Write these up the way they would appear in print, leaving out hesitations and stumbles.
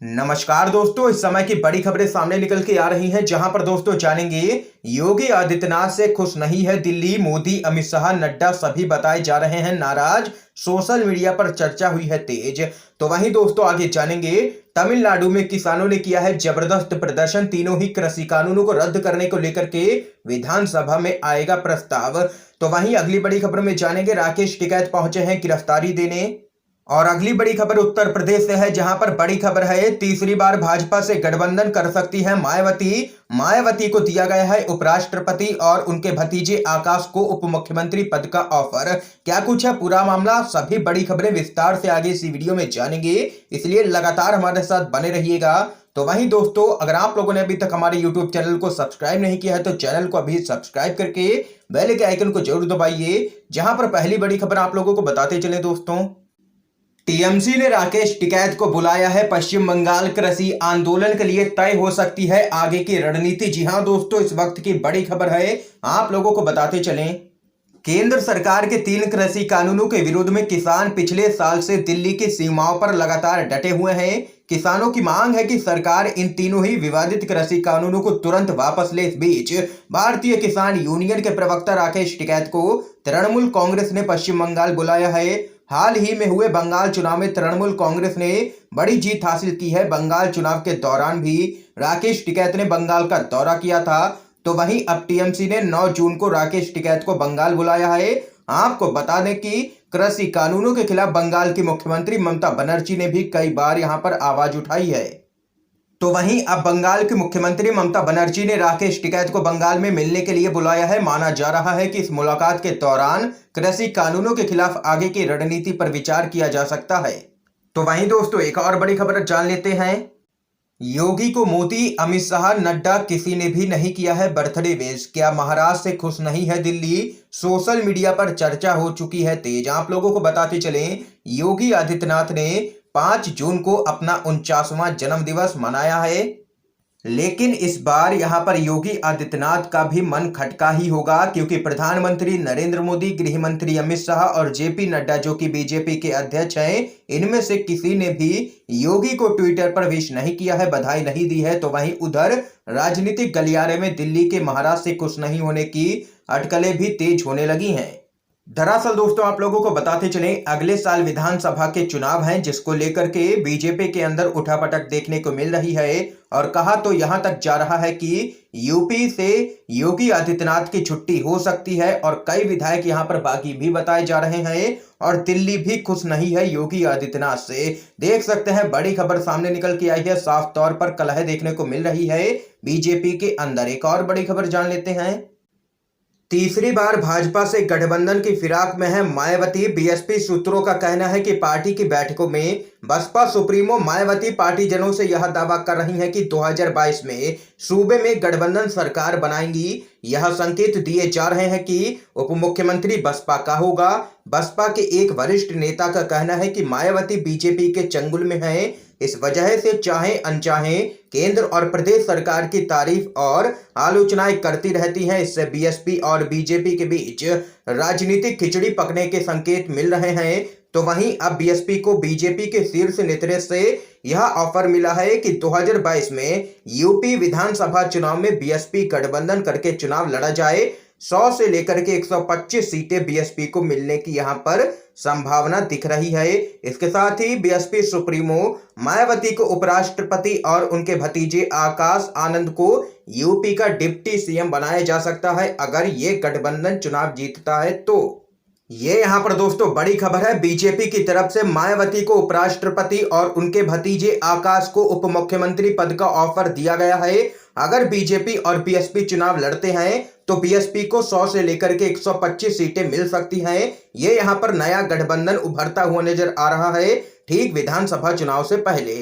नमस्कार दोस्तों, इस समय की बड़ी खबरें सामने निकल के आ रही हैं, जहां पर दोस्तों जानेंगे योगी आदित्यनाथ से खुश नहीं है दिल्ली। मोदी, अमित शाह, नड्डा सभी बताए जा रहे हैं नाराज। सोशल मीडिया पर चर्चा हुई है तेज। तो वहीं दोस्तों आगे जानेंगे, तमिलनाडु में किसानों ने किया है जबरदस्त प्रदर्शन। तीनों ही कृषि कानूनों को रद्द करने को लेकर के विधानसभा में आएगा प्रस्ताव। तो वहीं अगली बड़ी खबर में जानेंगे, राकेश टिकैत पहुंचे हैं गिरफ्तारी देने। और अगली बड़ी खबर उत्तर प्रदेश से है, जहां पर बड़ी खबर है, तीसरी बार भाजपा से गठबंधन कर सकती है मायावती। मायावती को दिया गया है उपराष्ट्रपति और उनके भतीजे आकाश को उप मुख्यमंत्री पद का ऑफर। क्या कुछ है पूरा मामला, सभी बड़ी खबरें विस्तार से आगे इसी वीडियो में जानेंगे, इसलिए लगातार हमारे साथ बने रहिएगा। तो वहीं दोस्तों, अगर आप लोगों ने अभी तक हमारे YouTube चैनल को सब्सक्राइब नहीं किया है तो चैनल को अभी सब्सक्राइब करके बेल के आइकन को जरूर दबाइए, जहां पर पहली बड़ी खबर आप लोगों को बताते चले दोस्तों। टीएमसी ने राकेश टिकैत को बुलाया है पश्चिम बंगाल। कृषि आंदोलन के लिए तय हो सकती है आगे की रणनीति। जी हां दोस्तों, इस वक्त की बड़ी खबर है, आप लोगों को बताते चलें। केंद्र सरकार के 3 कृषि कानूनों के विरोध में किसान पिछले साल से दिल्ली की सीमाओं पर लगातार डटे हुए हैं। किसानों की मांग है कि सरकार इन तीनों ही विवादित कृषि कानूनों को तुरंत वापस ले। इस बीच भारतीय किसान यूनियन के प्रवक्ता राकेश टिकैत को तृणमूल कांग्रेस ने पश्चिम बंगाल बुलाया है। हाल ही में हुए बंगाल चुनाव में तृणमूल कांग्रेस ने बड़ी जीत हासिल की है। बंगाल चुनाव के दौरान भी राकेश टिकैत ने बंगाल का दौरा किया था। तो वहीं अब टीएमसी ने 9 जून को राकेश टिकैत को बंगाल बुलाया है। आपको बता दें कि कृषि कानूनों के खिलाफ बंगाल की मुख्यमंत्री ममता बनर्जी ने भी कई बार यहां पर आवाज उठाई है। तो वहीं अब बंगाल की मुख्यमंत्री ममता बनर्जी ने राकेश टिकैत को बंगाल में मिलने के लिए बुलाया है। माना जा रहा है कि इस मुलाकात के दौरान कृषि कानूनों के खिलाफ आगे की रणनीति पर विचार किया जा सकता है। तो वहीं दोस्तों एक और बड़ी खबर जान लेते हैं। योगी को मोदी, अमित शाह, नड्डा किसी ने भी नहीं किया है बर्थडे विश। क्या महाराष्ट्र से खुश नहीं है दिल्ली? सोशल मीडिया पर चर्चा हो चुकी है तेज। आप लोगों को बताते चलें, योगी आदित्यनाथ ने 5 जून को अपना 49वां जन्मदिवस मनाया है, लेकिन इस बार यहां पर योगी आदित्यनाथ का भी मन खटका ही होगा, क्योंकि प्रधानमंत्री नरेंद्र मोदी, गृह मंत्री अमित शाह और जेपी नड्डा जो कि बीजेपी के अध्यक्ष हैं, इनमें से किसी ने भी योगी को ट्विटर पर विश नहीं किया है, बधाई नहीं दी है। तो वहीं उधर राजनीतिक गलियारे में दिल्ली के महाराष्ट्र से खुश नहीं होने की अटकलें भी तेज होने लगी हैं। दरअसल दोस्तों आप लोगों को बताते चलें, अगले साल विधानसभा के चुनाव हैं, जिसको लेकर के बीजेपी के अंदर उठापटक देखने को मिल रही है। और कहा तो यहां तक जा रहा है कि यूपी से योगी आदित्यनाथ की छुट्टी हो सकती है और कई विधायक यहां पर बागी भी बताए जा रहे हैं। और दिल्ली भी खुश नहीं है योगी आदित्यनाथ से। देख सकते हैं बड़ी खबर सामने निकल के आई है, साफ तौर पर कलह देखने को मिल रही है बीजेपी के अंदर। एक और बड़ी खबर जान लेते हैं। तीसरी बार भाजपा से गठबंधन की फिराक में है मायावती। बीएसपी सूत्रों का कहना है कि पार्टी की बैठकों में बसपा सुप्रीमो मायावती पार्टीजनों से यह दावा कर रही हैं कि 2022 में सूबे में गठबंधन सरकार बनाएंगी। यह संकेत दिए जा रहे हैं कि उप मुख्यमंत्री बसपा का होगा। बसपा के एक वरिष्ठ नेता का कहना है कि मायावती बीजेपी के चंगुल में है। इस वजह से चाहे अनचाहे केंद्र और प्रदेश सरकार की तारीफ और आलोचनाएं करती रहती हैं। इससे बीएसपी और बीजेपी के बीच राजनीतिक खिचड़ी पकने के संकेत मिल रहे हैं। तो वहीं अब बीएसपी को बीजेपी के शीर्ष नेतृत्व से यह ऑफर मिला है कि 2022 में यूपी विधानसभा चुनाव में बीएसपी गठबंधन करके चुनाव लड़ा जाए। 100 से लेकर के 125 सीटें बीएसपी को मिलने की यहां पर संभावना दिख रही है। इसके साथ ही बीएसपी सुप्रीमो मायावती को उपराष्ट्रपति और उनके भतीजे आकाश आनंद को यूपी का डिप्टी सीएम बनाया जा सकता है, अगर ये गठबंधन चुनाव जीतता है तो। ये यहां पर दोस्तों बड़ी खबर है, बीजेपी की तरफ से मायावती को उपराष्ट्रपति और उनके भतीजे आकाश को उप मुख्यमंत्री पद का ऑफर दिया गया है। अगर बीजेपी और बीएसपी चुनाव लड़ते हैं तो बीएसपी को 100 से लेकर के 125 सीटें मिल सकती हैं। ये यहां पर नया गठबंधन उभरता हुआ नजर आ रहा है, ठीक विधानसभा चुनाव से पहले।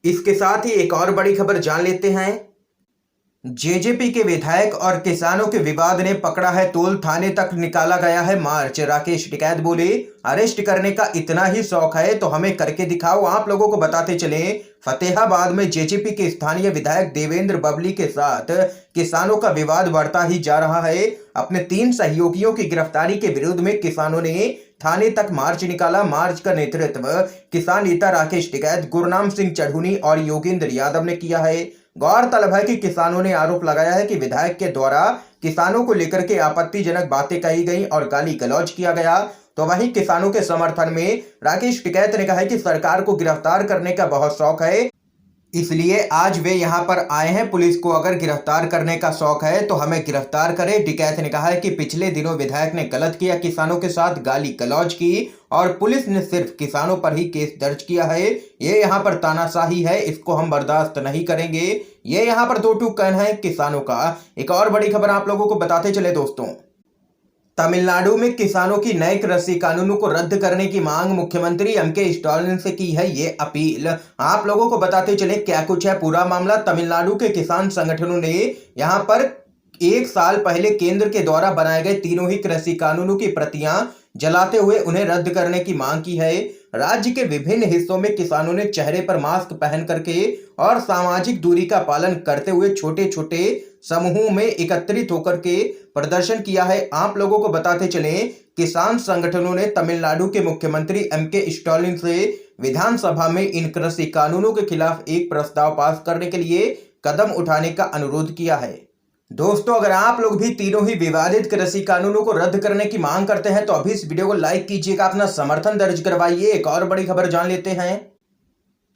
इसके साथ ही एक और बड़ी खबर जान लेते हैं। जेजेपी के विधायक और किसानों के विवाद ने पकड़ा है तूल, थाने तक निकाला गया है मार्च। राकेश टिकैत बोले, अरेस्ट करने का इतना ही शौक है तो हमें करके दिखाओ। आप लोगों को बताते चलें, फतेहाबाद में जेजेपी के स्थानीय विधायक देवेंद्र बबली के साथ किसानों का विवाद बढ़ता ही जा रहा है। अपने 3 सहयोगियों की गिरफ्तारी के विरोध में किसानों ने थाने तक मार्च निकाला। मार्च का नेतृत्व किसान नेता राकेश टिकैत, गुरनाम सिंह चढ़ूनी और योगेंद्र यादव ने किया है। गौरतलब है कि किसानों ने आरोप लगाया है कि विधायक के द्वारा किसानों को लेकर के आपत्तिजनक बातें कही गई और गाली गलौज किया गया। तो वहीं किसानों के समर्थन में राकेश टिकैत ने कहा है कि सरकार को गिरफ्तार करने का बहुत शौक है, इसलिए आज वे यहां पर आए हैं। पुलिस को अगर गिरफ्तार करने का शौक है तो हमें गिरफ्तार करे। टिकैत ने कहा है कि पिछले दिनों विधायक ने गलत किया, किसानों के साथ गाली गलौज की और पुलिस ने सिर्फ किसानों पर ही केस दर्ज किया है। ये यहाँ पर तानाशाही है, इसको हम बर्दाश्त नहीं करेंगे। ये यहाँ पर दो टूक कहना है किसानों का। एक और बड़ी खबर आप लोगों को बताते चले दोस्तों, तमिलनाडु में किसानों की नए कृषि कानूनों को रद्द करने की मांग, मुख्यमंत्री एमके स्टालिन से की है ये अपील। आप लोगों को बताते चले क्या कुछ है पूरा मामला। तमिलनाडु के किसान संगठनों ने यहां पर 1 साल पहले केंद्र के द्वारा बनाए गए तीनों ही कृषि कानूनों की प्रतियां जलाते हुए उन्हें रद्द करने की मांग की है। राज्य के विभिन्न हिस्सों में किसानों ने चेहरे पर मास्क पहन करके और सामाजिक दूरी का पालन करते हुए छोटे छोटे समूहों में एकत्रित होकर के प्रदर्शन किया है। आप लोगों को बताते चलें, किसान संगठनों ने तमिलनाडु के मुख्यमंत्री एमके स्टालिन से विधानसभा में इन कृषि कानूनों के खिलाफ एक प्रस्ताव पास करने के लिए कदम उठाने का अनुरोध किया है। दोस्तों, अगर आप लोग भी तीनों ही विवादित कृषि कानूनों को रद्द करने की मांग करते हैं तो अभी इस वीडियो को लाइक कीजिएगा, अपना समर्थन दर्ज करवाइए। एक और बड़ी खबर जान लेते हैं।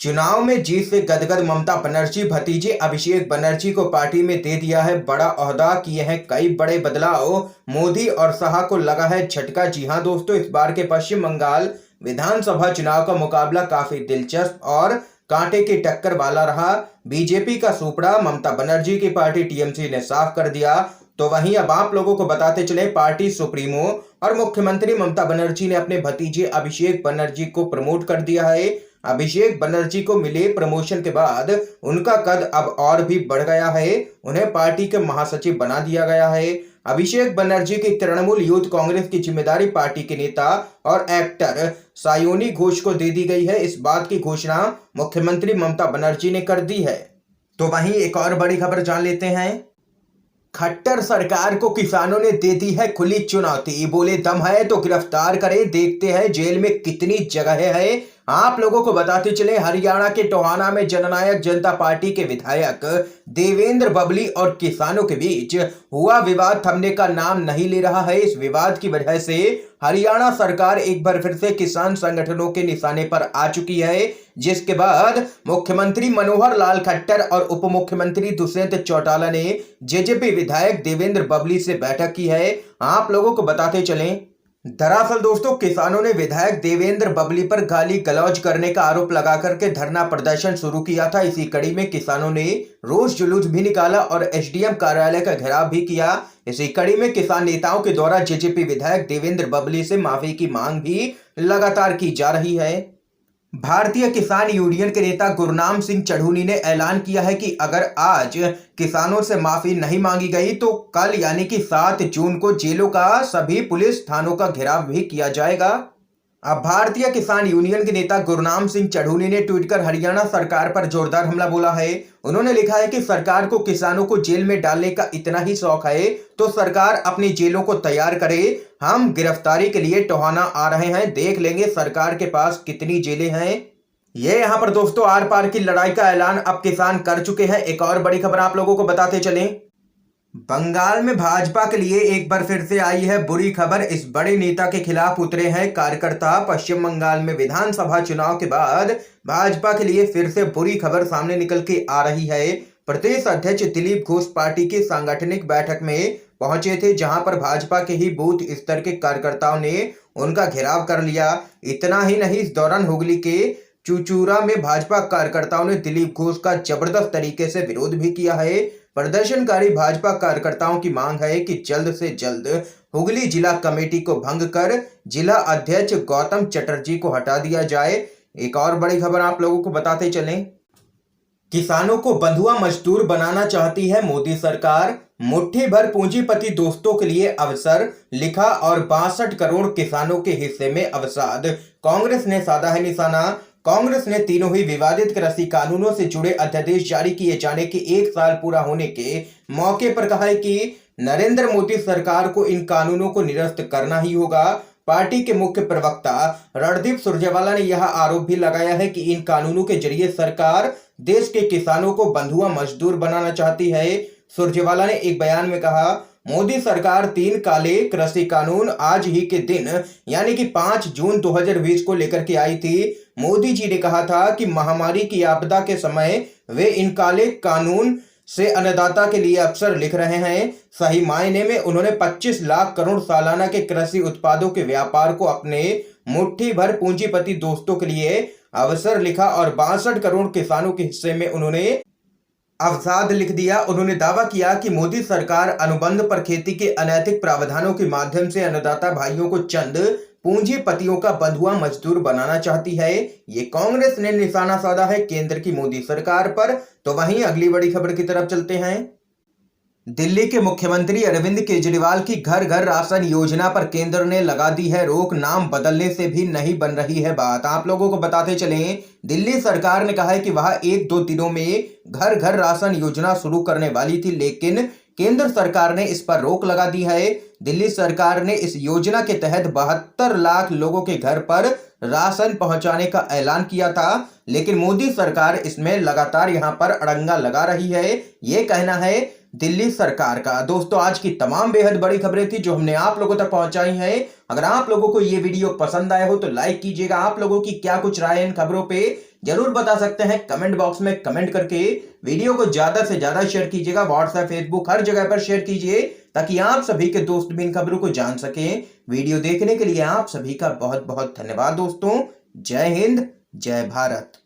चुनाव में जीत से गदगद ममता बनर्जी, भतीजे अभिषेक बनर्जी को पार्टी में दे दिया है बड़ा ओहदा, किए हैं कई बड़े बदलाव। मोदी और शाह को लगा है झटका। जी हां दोस्तों, इस बार के पश्चिम बंगाल विधानसभा चुनाव का मुकाबला काफी दिलचस्प और कांटे की टक्कर वाला रहा। बीजेपी का सुपड़ा ममता बनर्जी की पार्टी टीएमसी ने साफ कर दिया। तो वहीं अब आप लोगों को बताते चले, पार्टी सुप्रीमो और मुख्यमंत्री ममता बनर्जी ने अपने भतीजे अभिषेक बनर्जी को प्रमोट कर दिया है। अभिषेक बनर्जी को मिले प्रमोशन के बाद उनका कद अब और भी बढ़ गया है, उन्हें पार्टी के महासचिव बना दिया गया है। अभिषेक बनर्जी की तृणमूल यूथ कांग्रेस की जिम्मेदारी पार्टी के नेता और एक्टर सायोनी घोष को दे दी गई है। इस बात की घोषणा मुख्यमंत्री ममता बनर्जी ने कर दी है। तो वहीं एक और बड़ी खबर जान लेते हैं। खट्टर सरकार को किसानों ने दे दी है खुली चुनौती, बोले दम है तो गिरफ्तार करें, देखते हैं जेल में कितनी जगह है। आप लोगों को बताते चले, हरियाणा के टोहाना में जननायक जनता पार्टी के विधायक देवेंद्र बबली और किसानों के बीच हुआ विवाद थमने का नाम नहीं ले रहा है। इस विवाद की वजह से हरियाणा सरकार एक बार फिर से किसान संगठनों के निशाने पर आ चुकी है, जिसके बाद मुख्यमंत्री मनोहर लाल खट्टर और उप मुख्यमंत्री दुष्यंत चौटाला ने जेजेपी विधायक देवेंद्र बबली से बैठक की है। आप लोगों को बताते चलें, दरअसल दोस्तों, किसानों ने विधायक देवेंद्र बबली पर गाली गलौज करने का आरोप लगा करके धरना प्रदर्शन शुरू किया था। इसी कड़ी में किसानों ने रोष जुलूस भी निकाला और एसडीएम कार्यालय का घेराव भी किया। इसी कड़ी में किसान नेताओं के द्वारा जेजेपी विधायक देवेंद्र बबली से माफी की मांग भी लगातार की जा रही है। भारतीय किसान यूनियन के नेता गुरनाम सिंह चढ़ूनी ने ऐलान किया है कि अगर आज किसानों से माफी नहीं मांगी गई तो कल यानी कि 7 जून को जेलों का सभी पुलिस थानों का घेराव भी किया जाएगा। अब भारतीय किसान यूनियन के नेता गुरनाम सिंह चढ़ूनी ने ट्वीट कर हरियाणा सरकार पर जोरदार हमला बोला है। उन्होंने लिखा है कि सरकार को किसानों को जेल में डालने का इतना ही शौक है तो सरकार अपनी जेलों को तैयार करे। हम गिरफ्तारी के लिए टोहाना आ रहे हैं, देख लेंगे सरकार के पास कितनी जेलें हैं। ये यहाँ पर दोस्तों आर पार की लड़ाई का ऐलान अब किसान कर चुके हैं। एक और बड़ी खबर आप लोगों को बताते चलें, बंगाल में भाजपा के लिए एक बार फिर से आई है बुरी खबर। इस बड़े नेता के खिलाफ उतरे हैं कार्यकर्ता। पश्चिम बंगाल में विधानसभा चुनाव के बाद भाजपा के लिए फिर से बुरी खबर सामने निकल के आ रही है। प्रदेश अध्यक्ष दिलीप घोष पार्टी की सांगठनिक बैठक में पहुंचे थे, जहां पर भाजपा के ही बूथ स्तर के कार्यकर्ताओं ने उनका घेराव कर लिया। इतना ही नहीं, इस दौरान हुगली के चुचूरा में भाजपा कार्यकर्ताओं ने दिलीप घोष का जबरदस्त तरीके से विरोध भी किया है। प्रदर्शनकारी भाजपा कार्यकर्ताओं की मांग है कि जल्द से जल्द हुगली जिला कमेटी को भंग कर जिला अध्यक्ष गौतम चटर्जी को हटा दिया जाए। एक और बड़ी खबर आप लोगों को बताते चलें, किसानों को बंधुआ मजदूर बनाना चाहती है मोदी सरकार, मुट्ठी भर पूंजीपति दोस्तों के लिए अवसर, लिखा और 62 करोड़ किसानों के हिस्से में अवसाद। कांग्रेस ने साधा है निशाना। कांग्रेस ने तीनों ही विवादित कृषि कानूनों से जुड़े अध्यादेश जारी किए जाने के 1 साल पूरा होने के मौके पर कहा है कि नरेंद्र मोदी सरकार को इन कानूनों को निरस्त करना ही होगा। पार्टी के मुख्य प्रवक्ता रणदीप सुरजेवाला ने यह आरोप भी लगाया है कि इन कानूनों के जरिए सरकार देश के किसानों को बंधुआ मजदूर बनाना चाहती है। सुरजेवाला ने एक बयान में कहा, मोदी सरकार 3 काले कृषि कानून आज ही के दिन यानी कि 5 जून 2020 को लेकर के आई थी। मोदी जी ने कहा था कि महामारी की आपदा के समय वे इन काले कानून से अन्नदाता के लिए अवसर लिख रहे हैं। सही मायने में उन्होंने 25 लाख करोड़ सालाना के कृषि उत्पादों के व्यापार को अपने मुट्ठी भर पूंजीपति दोस्तों के लिए अवसर लिखा और 62 करोड़ किसानों के हिस्से में उन्होंने अवसाद लिख दिया। उन्होंने दावा किया कि मोदी सरकार अनुबंध पर खेती के अनैतिक प्रावधानों के माध्यम से अन्नदाता भाइयों को चंद पूंजीपतियों का बंधुआ मजदूर बनाना चाहती है। ये कांग्रेस ने निशाना साधा है केंद्र की मोदी सरकार पर। तो वहीं अगली बड़ी खबर की तरफ चलते हैं। दिल्ली के मुख्यमंत्री अरविंद केजरीवाल की घर घर राशन योजना पर केंद्र ने लगा दी है रोक। नाम बदलने से भी नहीं बन रही है बात। आप लोगों को बताते चलें, दिल्ली सरकार ने कहा है कि वह 1-2 दिनों में घर घर राशन योजना शुरू करने वाली थी, लेकिन केंद्र सरकार ने इस पर रोक लगा दी है। दिल्ली सरकार ने इस योजना के तहत 72 लाख लोगों के घर पर राशन पहुंचाने का ऐलान किया था, लेकिन मोदी सरकार इसमें लगातार यहां पर अड़ंगा लगा रही है, ये कहना है दिल्ली सरकार का। दोस्तों, आज की तमाम बेहद बड़ी खबरें थी जो हमने आप लोगों तक पहुंचाई हैं। अगर आप लोगों को ये वीडियो पसंद आया हो तो लाइक कीजिएगा। आप लोगों की क्या कुछ राय है इन खबरों पे जरूर बता सकते हैं कमेंट बॉक्स में कमेंट करके। वीडियो को ज्यादा से ज्यादा शेयर कीजिएगा, व्हाट्सएप, फेसबुक, हर जगह पर शेयर कीजिए ताकि आप सभी के दोस्त भी इन खबरों को जान सकें। वीडियो देखने के लिए आप सभी का बहुत बहुत धन्यवाद दोस्तों। जय हिंद, जय भारत।